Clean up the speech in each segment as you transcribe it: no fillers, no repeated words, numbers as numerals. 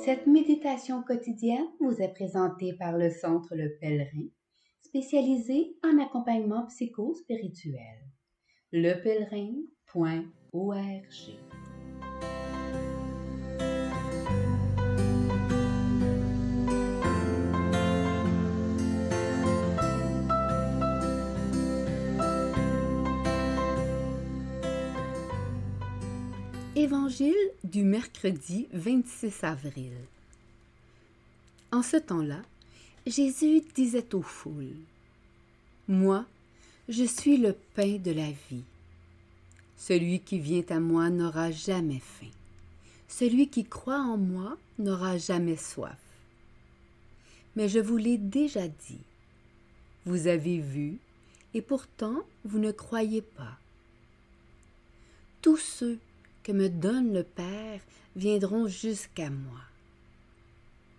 Cette méditation quotidienne vous est présentée par le Centre Le Pèlerin, spécialisé en accompagnement psycho-spirituel. lepèlerin.org. Évangile du mercredi 26 avril. En ce temps-là, Jésus disait aux foules, « Moi, je suis le pain de la vie. Celui qui vient à moi n'aura jamais faim. Celui qui croit en moi n'aura jamais soif. Mais je vous l'ai déjà dit. Vous avez vu, et pourtant vous ne croyez pas. Tous ceux que me donne le Père viendront jusqu'à moi.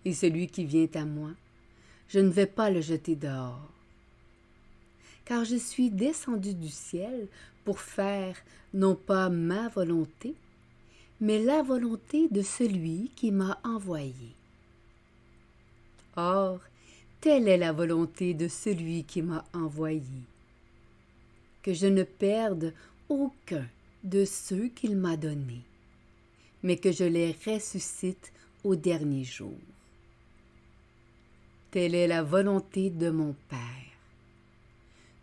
Et celui qui vient à moi, je ne vais pas le jeter dehors. Car je suis descendu du ciel pour faire non pas ma volonté, mais la volonté de celui qui m'a envoyé. Or, telle est la volonté de celui qui m'a envoyé, que je ne perde aucun de ceux qu'il m'a donnés, mais que je les ressuscite au dernier jour. Telle est la volonté de mon Père,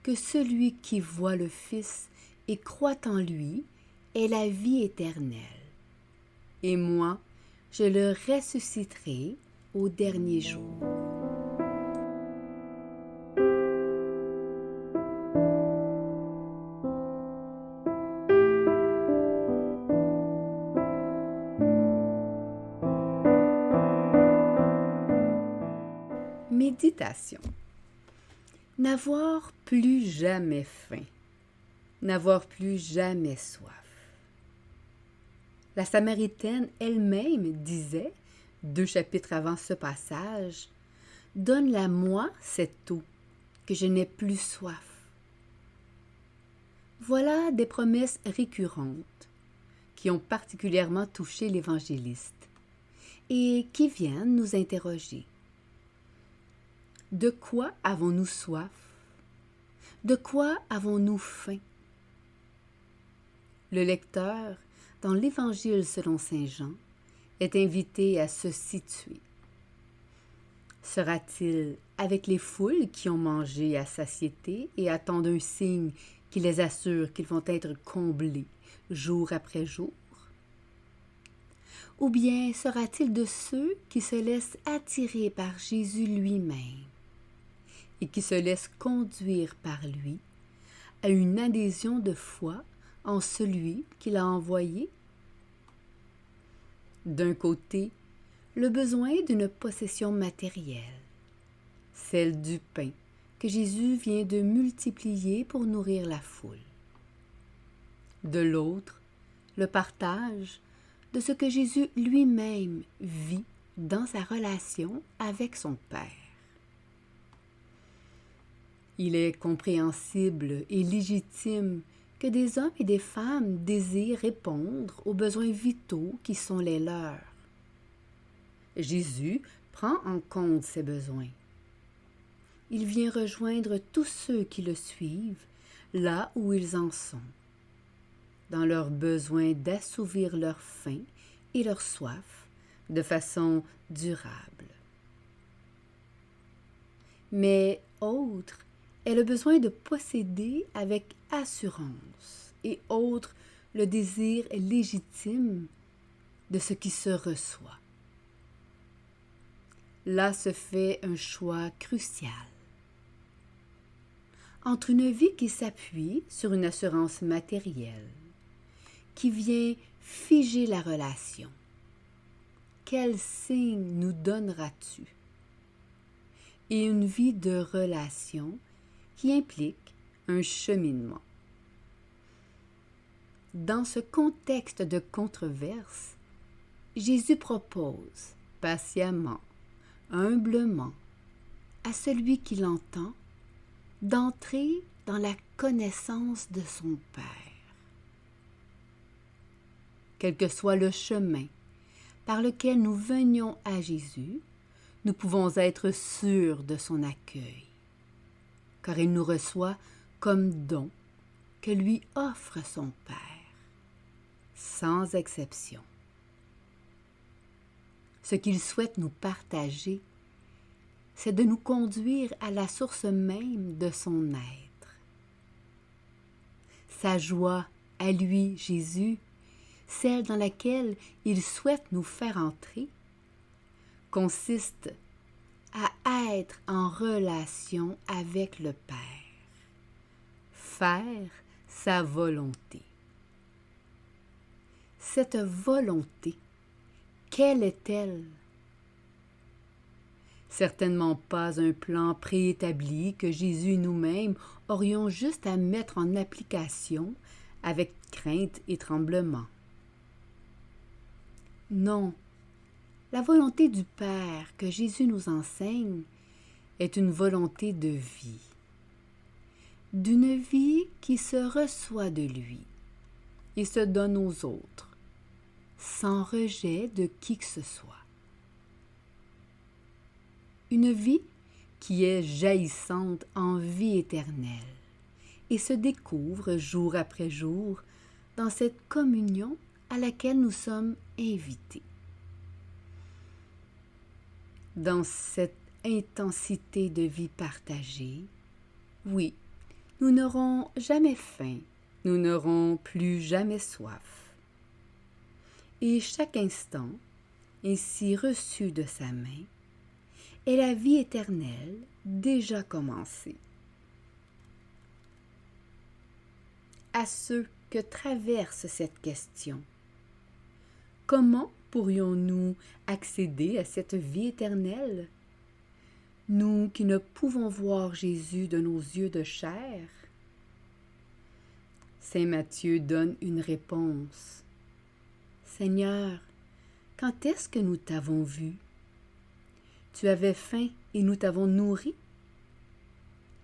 que celui qui voit le Fils et croit en lui ait la vie éternelle, et moi, je le ressusciterai au dernier jour. Méditation. N'avoir plus jamais faim, n'avoir plus jamais soif. La Samaritaine elle-même disait, 2 chapitres avant ce passage, « Donne-la-moi cette eau, que je n'ai plus soif. » Voilà des promesses récurrentes qui ont particulièrement touché l'évangéliste et qui viennent nous interroger. De quoi avons-nous soif? De quoi avons-nous faim? Le lecteur, dans l'Évangile selon saint Jean, est invité à se situer. Sera-t-il avec les foules qui ont mangé à satiété et attendent un signe qui les assure qu'ils vont être comblés jour après jour? Ou bien sera-t-il de ceux qui se laissent attirer par Jésus lui-même et qui se laissent conduire par lui à une adhésion de foi en celui qu'il a envoyé? D'un côté, le besoin d'une possession matérielle, celle du pain que Jésus vient de multiplier pour nourrir la foule. De l'autre, le partage de ce que Jésus lui-même vit dans sa relation avec son Père. Il est compréhensible et légitime que des hommes et des femmes désirent répondre aux besoins vitaux qui sont les leurs. Jésus prend en compte ces besoins. Il vient rejoindre tous ceux qui le suivent là où ils en sont, dans leur besoin d'assouvir leur faim et leur soif de façon durable. Mais autre est le besoin de posséder avec assurance et autre le désir légitime de ce qui se reçoit. Là se fait un choix crucial entre une vie qui s'appuie sur une assurance matérielle, qui vient figer la relation. Quel signe nous donneras-tu? Et une vie de relation qui implique un cheminement. Dans ce contexte de controverse, Jésus propose patiemment, humblement, à celui qui l'entend, d'entrer dans la connaissance de son Père. Quel que soit le chemin par lequel nous venions à Jésus, nous pouvons être sûrs de son accueil, car il nous reçoit comme don que lui offre son Père, sans exception. Ce qu'il souhaite nous partager, c'est de nous conduire à la source même de son être. Sa joie à lui, Jésus, celle dans laquelle il souhaite nous faire entrer, consiste à être en relation avec le Père, faire sa volonté. Cette volonté, quelle est-elle? Certainement pas un plan préétabli que Jésus et nous-mêmes aurions juste à mettre en application avec crainte et tremblement. Non, la volonté du Père que Jésus nous enseigne est une volonté de vie, d'une vie qui se reçoit de lui et se donne aux autres, sans rejet de qui que ce soit. Une vie qui est jaillissante en vie éternelle et se découvre jour après jour dans cette communion à laquelle nous sommes invités. Dans cette intensité de vie partagée, oui, nous n'aurons jamais faim, nous n'aurons plus jamais soif. Et chaque instant, ainsi reçu de sa main, est la vie éternelle déjà commencée. À ceux que traverse cette question, comment pourrions-nous accéder à cette vie éternelle, nous qui ne pouvons voir Jésus de nos yeux de chair? Saint Matthieu donne une réponse. Seigneur, quand est-ce que nous t'avons vu? Tu avais faim et nous t'avons nourri.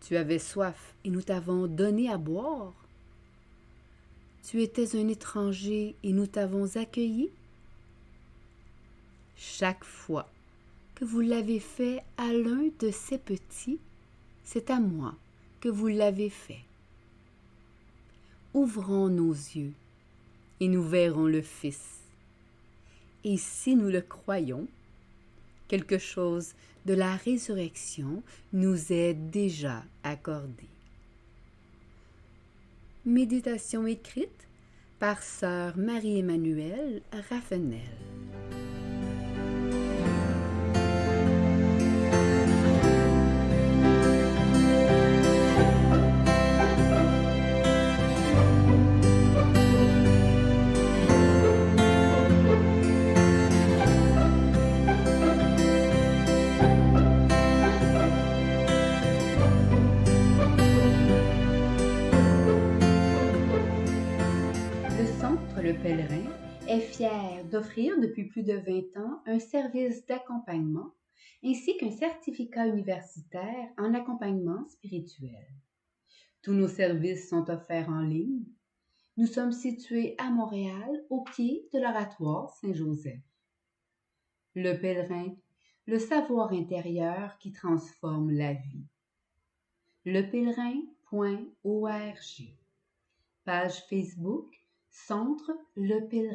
Tu avais soif et nous t'avons donné à boire. Tu étais un étranger et nous t'avons accueilli. Chaque fois que vous l'avez fait à l'un de ces petits, c'est à moi que vous l'avez fait. Ouvrons nos yeux et nous verrons le Fils. Et si nous le croyons, quelque chose de la résurrection nous est déjà accordé. Méditation écrite par Sœur Marie-Emmanuelle Raffenel. Le Pèlerin est fier d'offrir depuis plus de 20 ans un service d'accompagnement ainsi qu'un certificat universitaire en accompagnement spirituel. Tous nos services sont offerts en ligne. Nous sommes situés à Montréal, au pied de l'Oratoire Saint-Joseph. Le Pèlerin, le savoir intérieur qui transforme la vie. lepèlerin.org. Page Facebook Centre Le Pèlerin.